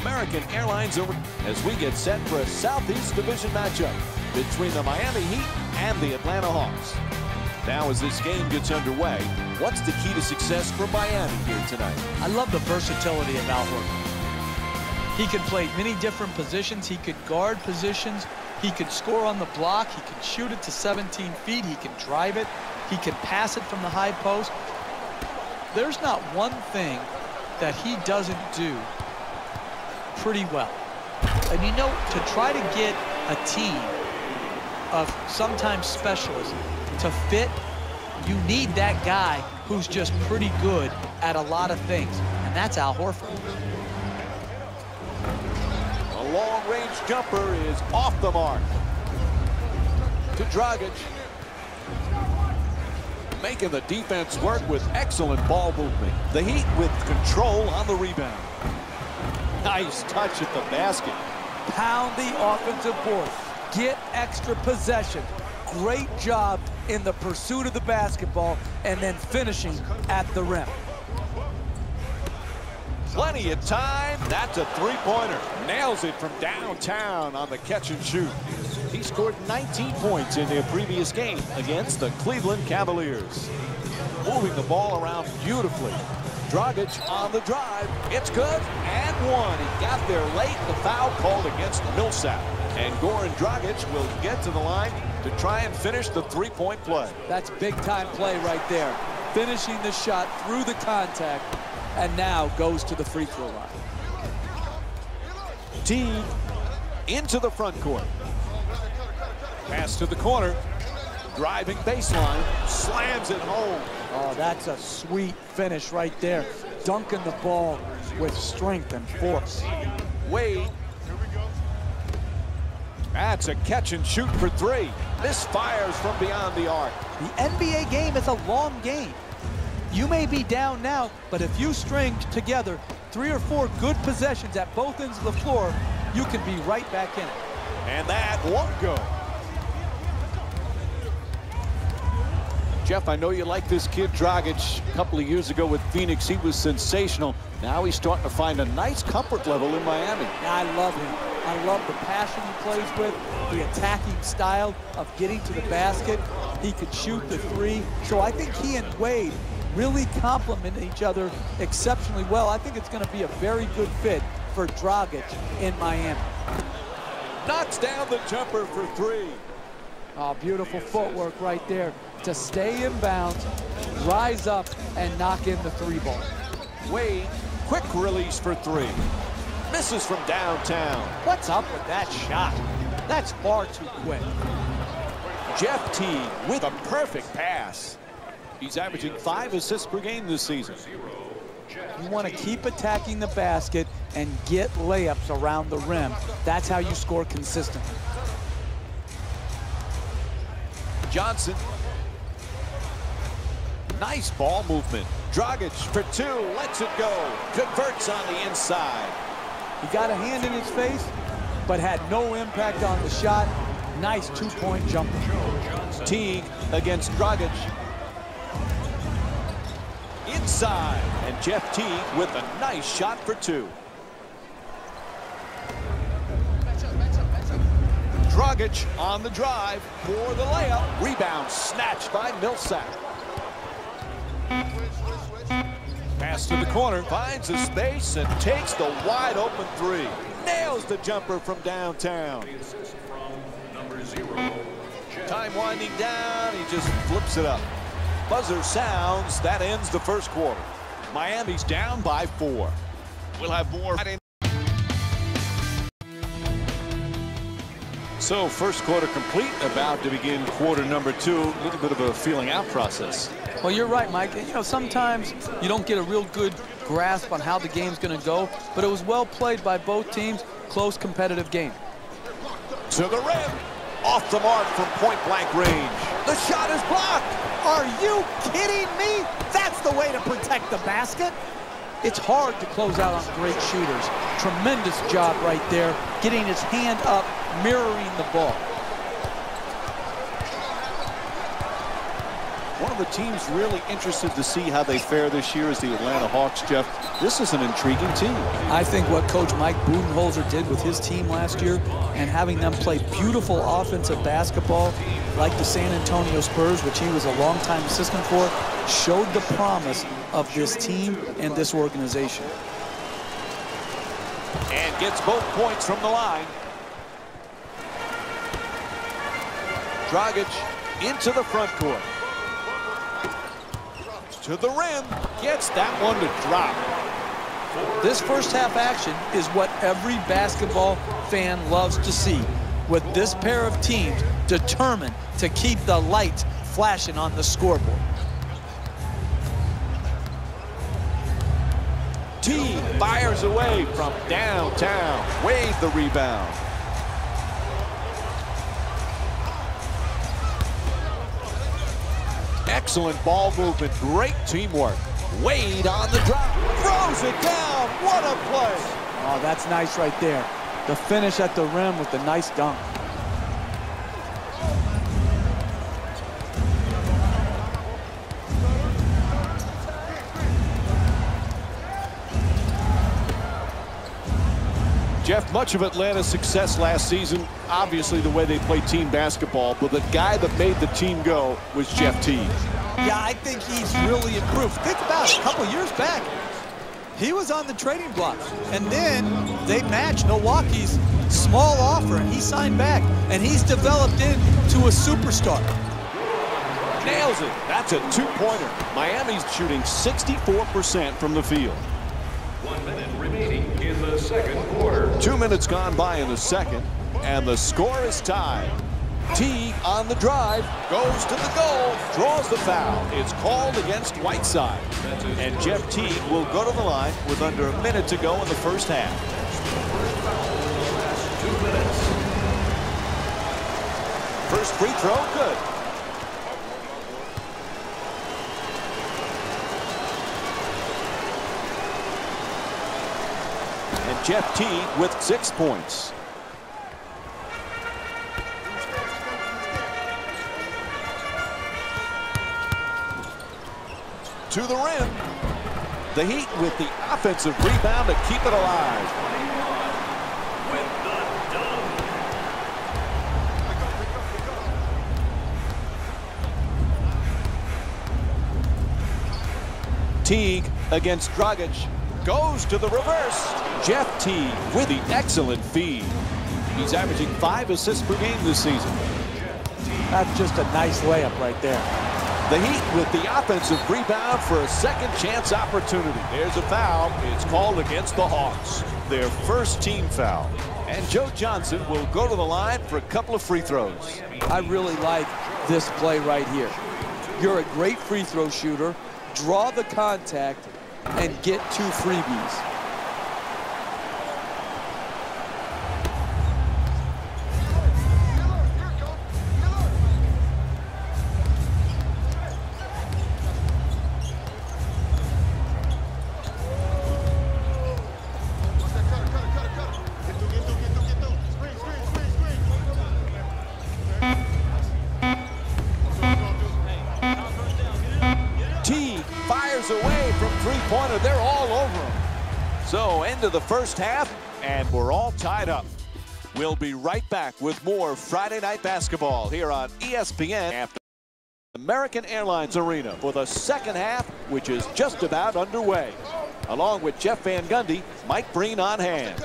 American Airlines Arena as we get set for a Southeast Division matchup between the Miami Heat and the Atlanta Hawks. Now as this game gets underway, what's the key to success for Miami here tonight? I love the versatility of Al Horford. He can play many different positions. He could guard positions. He could score on the block. He can shoot it to 17 feet. He can drive it. He can pass it from the high post. There's not one thing that he doesn't do pretty well. And you know, to try to get a team of sometimes specialists to fit, you need that guy who's just pretty good at a lot of things, and that's Al Horford. A long-range jumper is off the mark. To Dragic. Making the defense work with excellent ball movement. The Heat with control on the rebound. Nice touch at the basket. Pound the offensive board. Get extra possession. Great job in the pursuit of the basketball and then finishing at the rim. Plenty of time. That's a three-pointer. Nails it from downtown on the catch and shoot. He scored 19 points in their previous game against the Cleveland Cavaliers. Moving the ball around beautifully. Dragic on the drive. It's good. And one. He got there late. The foul called against Millsap. And Goran Dragic will get to the line to try and finish the three-point play. That's big-time play right there. Finishing the shot through the contact, and now goes to the free throw line. Teague into the front court. Pass to the corner. Driving baseline. Slams it home. Oh, that's a sweet finish right there. Dunking the ball with strength and force. Wade. That's a catch and shoot for three. Misfires from beyond the arc. The NBA game is a long game. You may be down now, but if you string together 3 or 4 good possessions at both ends of the floor, you can be right back in it. And that won't go. Jeff, I know you like this kid Dragic. A couple of years ago with Phoenix, he was sensational. Now he's starting to find a nice comfort level in Miami. I love him. I love the passion he plays with, the attacking style of getting to the basket. He could shoot the three. So I think he and Wade really complement each other exceptionally well. I think it's going to be a very good fit for Dragic in Miami. Knocks down the jumper for three. Oh, beautiful footwork right there to stay in bounds, rise up, and knock in the three ball. Wade, quick release for three. Misses from downtown. What's up with that shot? That's far too quick. Jeff Teague with a perfect pass. He's averaging 5 assists per game this season. You want to keep attacking the basket and get layups around the rim. That's how you score consistently. Johnson. Nice ball movement. Dragic for 2, lets it go. Converts on the inside. He got a hand in his face, but had no impact on the shot. Nice two-point jumper. Teague against Dragic. Inside, and Jeff Teague with a nice shot for 2. Dragic on the drive for the layup. Rebound snatched by Millsap. Pass to the corner, finds a space and takes the wide open 3. Nails the jumper from downtown. Time winding down, he just flips it up. Buzzer sounds, that ends the first quarter. Miami's down by 4. We'll have more. So first quarter complete, about to begin quarter number 2. A little bit of a feeling out process. Well, you're right, Mike. You know, sometimes you don't get a real good grasp on how the game's going to go, but it was well played by both teams. Close, competitive game. To the rim, off the mark from point-blank range. The shot is blocked. Are you kidding me? That's the way to protect the basket. It's hard to close out on great shooters. Tremendous job right there, getting his hand up, mirroring the ball. One of the teams really interested to see how they fare this year as the Atlanta Hawks, Jeff. This is an intriguing team. I think what Coach Mike Budenholzer did with his team last year and having them play beautiful offensive basketball like the San Antonio Spurs, which he was a longtime assistant for, showed the promise of this team and this organization. And gets both points from the line. Dragic into the front court. To the rim. Gets that one to drop. This first half action is what every basketball fan loves to see, with this pair of teams determined to keep the lights flashing on the scoreboard. T fires away from downtown. Wade the rebound. Excellent ball movement, great teamwork. Wade on the drop, throws it down. What a play. Oh, that's nice right there. The finish at the rim with the nice dunk. Jeff, much of Atlanta's success last season, obviously the way they played team basketball, but the guy that made the team go was Jeff Teague. Yeah, I think he's really improved. Think about it, a couple years back, he was on the trading block, and then they matched Milwaukee's small offer, and he signed back, and he's developed into a superstar. Nails it. That's a two-pointer. Miami's shooting 64% from the field. 1 minute remaining in the second quarter. 2 minutes gone by in the second, and the score is tied. Teague on the drive, goes to the goal, draws the foul. It's called against Whiteside. And Jeff Teague will go to the line with under a minute to go in the first half. 2 minutes. First free throw, good. And Jeff Teague with 6 points. To the rim. The Heat with the offensive rebound to keep it alive. Teague against Dragic. Goes to the reverse. Jeff Teague with the excellent feed. He's averaging 5 assists per game this season. That's just a nice layup right there. The Heat with the offensive rebound for a second chance opportunity. There's a foul. It's called against the Hawks. Their first team foul. And Joe Johnson will go to the line for a couple of free throws. I really like this play right here. You're a great free throw shooter. Draw the contact and get 2 freebies. Away from three-pointer. They're all over him. So end of the first half, and we're all tied up. We'll be right back with more Friday Night Basketball here on ESPN after American Airlines Arena for the second half, which is just about underway. Along with Jeff Van Gundy, Mike Breen on hand.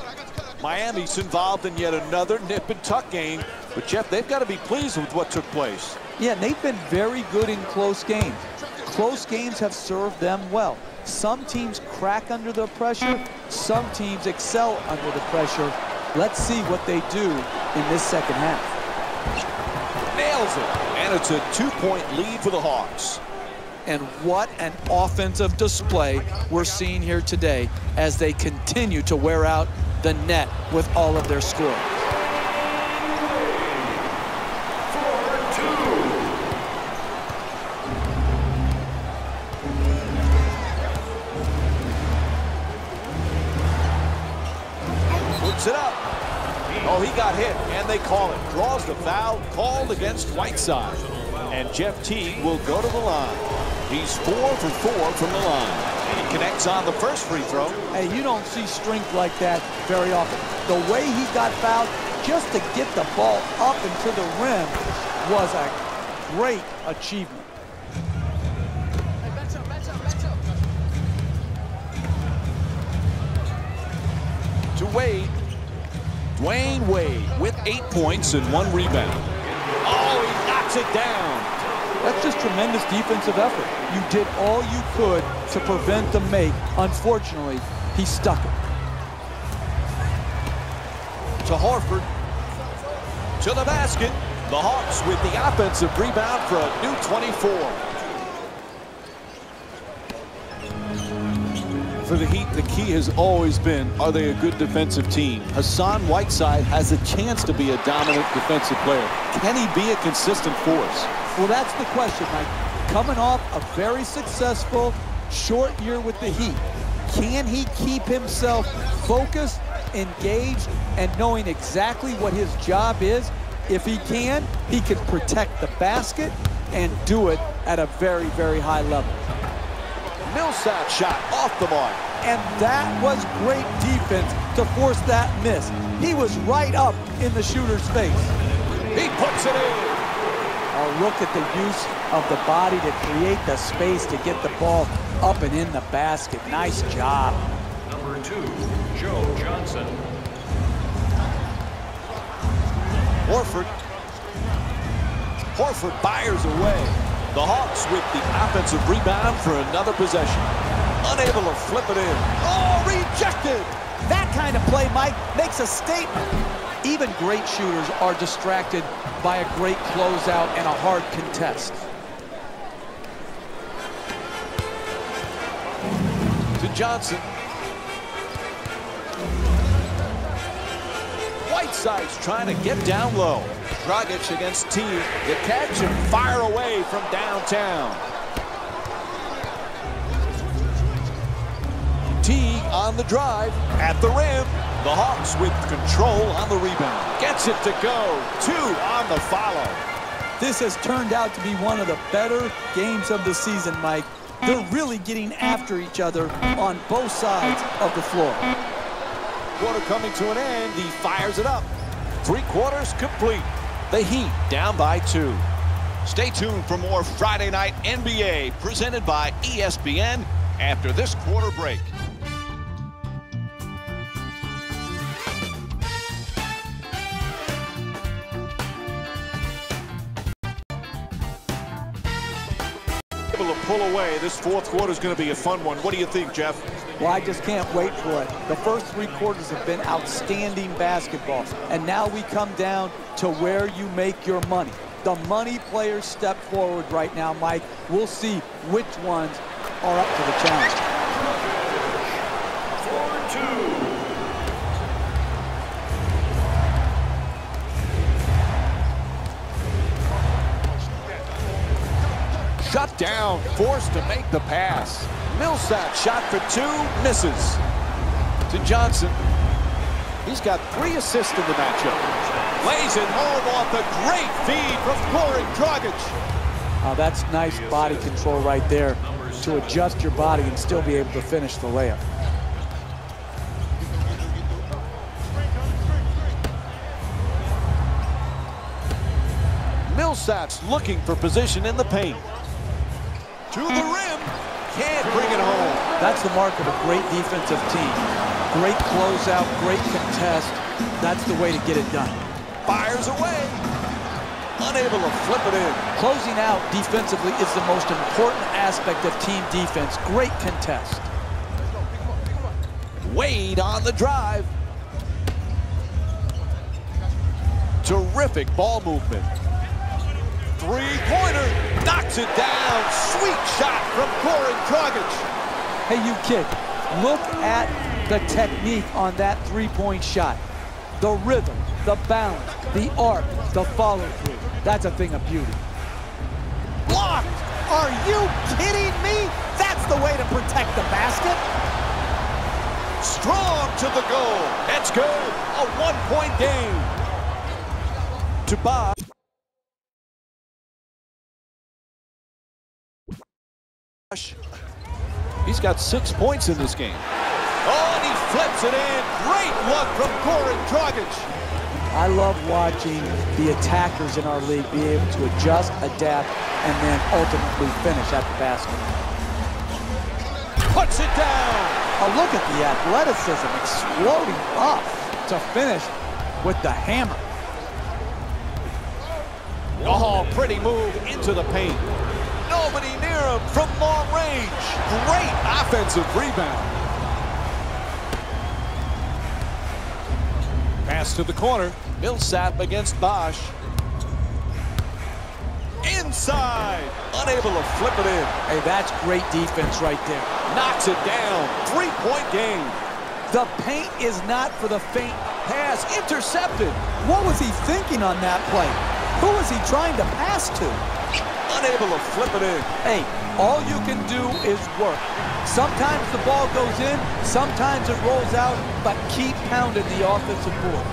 Miami's involved in yet another nip and tuck game, but Jeff, they've got to be pleased with what took place. Yeah, and they've been very good in close games. Close games have served them well. Some teams crack under the pressure. Some teams excel under the pressure. Let's see what they do in this second half. Nails it. And it's a 2-point lead for the Hawks. And what an offensive display we're seeing here today as they continue to wear out the net with all of their scoring. It up. Oh, he got hit, and they call it. Draws the foul, called against Whiteside. And Jeff Teague will go to the line. He's 4 for 4 from the line. He connects on the first free throw. Hey, you don't see strength like that very often. The way he got fouled just to get the ball up and to the rim was a great achievement. To Wade. Dwayne Wade with 8 points and 1 rebound. Oh, he knocks it down. That's just tremendous defensive effort. You did all you could to prevent the make. Unfortunately, he stuck it. To Horford. To the basket. The Hawks with the offensive rebound for a new 24. For the Heat, the key has always been, are they a good defensive team? Hassan Whiteside has a chance to be a dominant defensive player. Can he be a consistent force? Well, that's the question, Mike. Coming off a very successful short year with the Heat, can he keep himself focused, engaged, and knowing exactly what his job is? If he can protect the basket and do it at a very, very high level. Millsap shot off the mark. And that was great defense to force that miss. He was right up in the shooter's face. He puts it in. Oh, look at the use of the body to create the space to get the ball up and in the basket. Nice job. Number 2, Joe Johnson. Horford fires away. The Hawks with the offensive rebound for another possession. Unable to flip it in. Oh, rejected! That kind of play, Mike, makes a statement. Even great shooters are distracted by a great closeout and a hard contest. To Johnson. Whiteside's trying to get down low. Dragic against Teague. The catch and fire away from downtown. Teague on the drive. At the rim. The Hawks with control on the rebound. Gets it to go. 2 on the follow. This has turned out to be one of the better games of the season, Mike. They're really getting after each other on both sides of the floor. Quarter coming to an end. He fires it up. 3 quarters complete. The Heat down by 2. Stay tuned for more Friday Night NBA presented by ESPN after this quarter break. Able to pull away. This 4th quarter is going to be a fun one. What do you think, Jeff? Well, I just can't wait for it. The first 3 quarters have been outstanding basketball. And now we come down to where you make your money. The money players step forward right now, Mike. We'll see which ones are up to the challenge. 4-2. Shut down, forced to make the pass. Millsap shot for 2, misses. To Johnson. He's got 3 assists in the matchup. Lays it home off a great feed from Dragic. That's nice body control right there to adjust your body and still be able to finish the layup. Millsap's looking for position in the paint. To the rim. Can't bring it home. That's the mark of a great defensive team. Great closeout, great contest. That's the way to get it done. Fires away. Unable to flip it in. Closing out defensively is the most important aspect of team defense. Great contest. Wade on the drive. Terrific ball movement. 3-pointer. Knocks it down. Sweet shot from Dragic. Hey, you kid, look at the technique on that 3-point shot. The rhythm, the balance, the arc, the follow-through. That's a thing of beauty. Blocked. Are you kidding me? That's the way to protect the basket. Strong to the goal. That's good. A 1-point game. To Bob. He's got 6 points in this game. Oh, and he flips it in. Great look from Goran Dragic. I love watching the attackers in our league be able to adjust, adapt, and then ultimately finish at the basket. Puts it down. Oh, look at the athleticism exploding up to finish with the hammer. Oh, pretty move into the paint. Nobody near him from long range. Great offensive rebound. Pass to the corner. Millsap against Bosch. Inside. Unable to flip it in. Hey, that's great defense right there. Knocks it down. 3-point game. The paint is not for the faint. Pass intercepted. What was he thinking on that play? Who was he trying to pass to? Unable to flip it in. Hey, all you can do is work. Sometimes the ball goes in, sometimes it rolls out, but keep pounding the offensive board.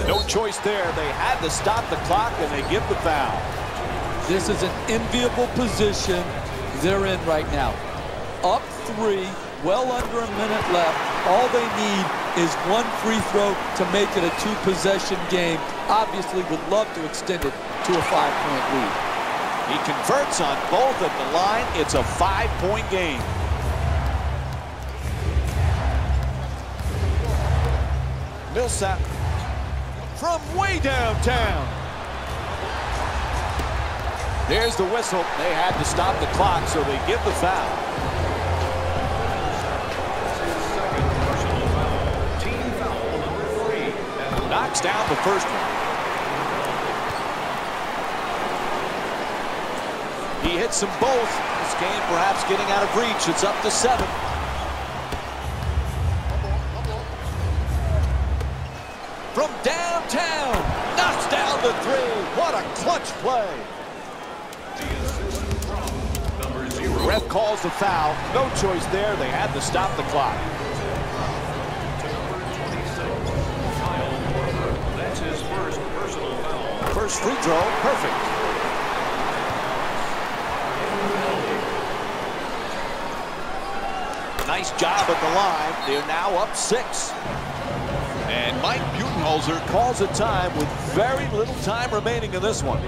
No choice there. They had to stop the clock, and they give the foul. This is an enviable position they're in right now. Up 3, well under a minute left. All they need is one free throw to make it a 2-possession game. Obviously would love to extend it to a 5-point lead. He converts on both at the line. It's a 5-point game. Millsap from way downtown. There's the whistle. They had to stop the clock, so they give the foul. Team foul number 3. Knocks down the first one. He hits them both. This game perhaps getting out of reach. It's up to 7. From downtown, knocks down the 3. What a clutch play. Number 0. Ref calls the foul. No choice there. They had to stop the clock. That's his first personal foul. First free throw, perfect. Nice job at the line. They're now up 6. And Mike Budenholzer calls a time with very little time remaining in this one.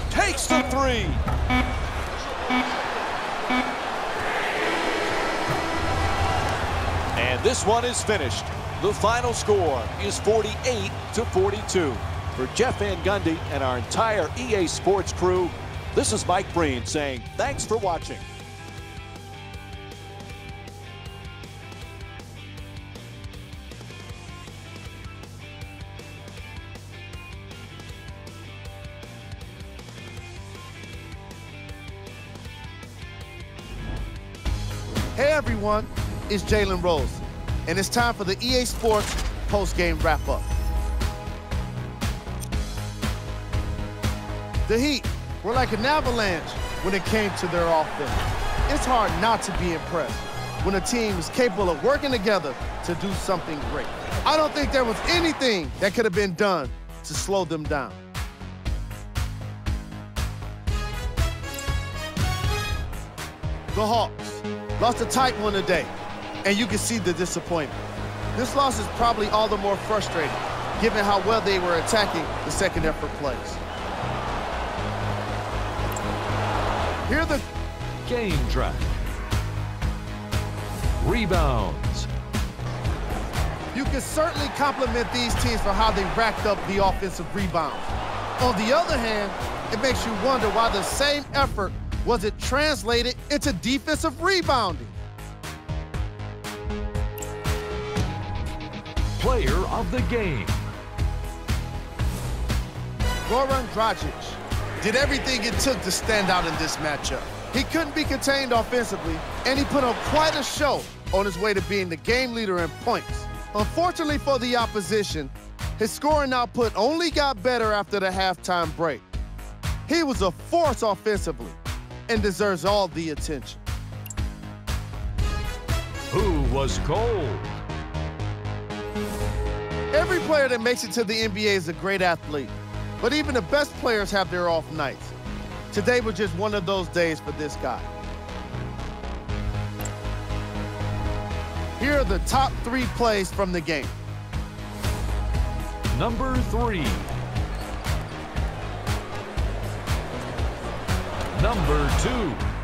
Takes the 3. And this one is finished. The final score is 48-42. For Jeff Van Gundy and our entire EA Sports crew, this is Mike Breen saying thanks for watching. Hey everyone, it's Jalen Rose, and it's time for the EA Sports post-game wrap-up. The Heat were like an avalanche when it came to their offense. It's hard not to be impressed when a team is capable of working together to do something great. I don't think there was anything that could have been done to slow them down. The Hawks lost a tight one today, and you can see the disappointment. This loss is probably all the more frustrating, given how well they were attacking the second effort plays. Here are the Game track. Rebounds. You can certainly compliment these teams for how they racked up the offensive rebounds. On the other hand, it makes you wonder why the same effort wasn't translated into defensive rebounding. Player of the game. Goran Dragic did everything it took to stand out in this matchup. He couldn't be contained offensively, and he put on quite a show on his way to being the game leader in points. Unfortunately for the opposition, his scoring output only got better after the halftime break. He was a force offensively and deserves all the attention. Who was cold? Every player that makes it to the NBA is a great athlete, but even the best players have their off nights. Today was just one of those days for this guy. Here are the top 3 plays from the game. Number 3. Number 2.